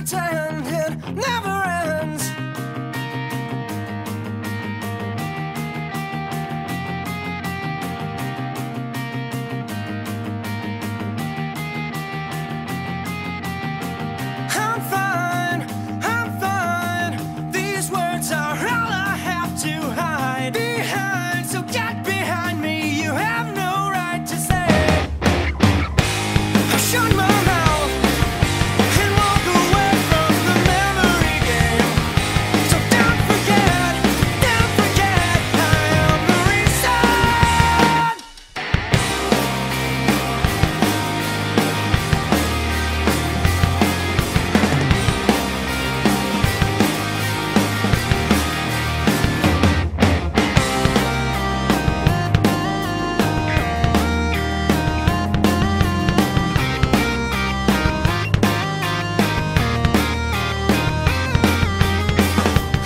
pretend it never ends. I'm fine, these words are all I have to hide behind, so get behind me, you have no right to say. I shut my mouth and walk away from the memory game, so don't forget, I am the reason.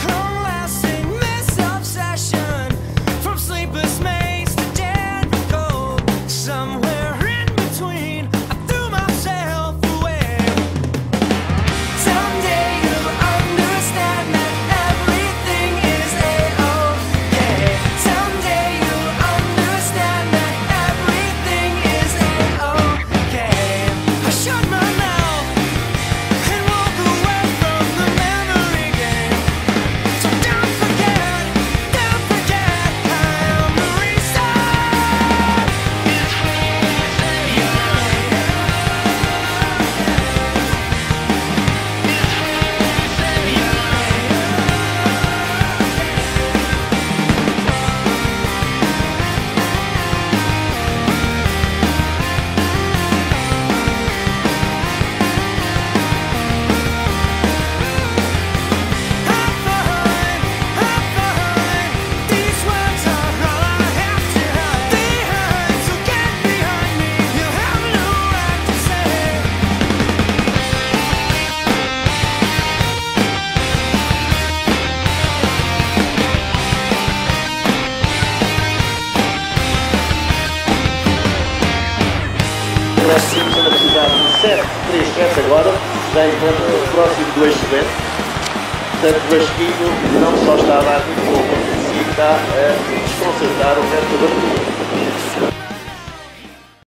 Long-lasting misobsession, from sleepless maze to dead cold. Somewhere in between, I threw myself away. Someday you'll understand that everything is a-okay. Someday you'll understand that everything is a-okay. I shut my mouth and walk away from the memory game, so don't forget, I am the reason. I'm fine, these words are all I have to hide behind, so get behind me, you have no right to say. Nós temos uma atividade de 737 agora, já encontra próximo do eixo vento. Portanto, o Vasquinho não só está a dar muito pouco, si está a desconcertar o resto da abertura.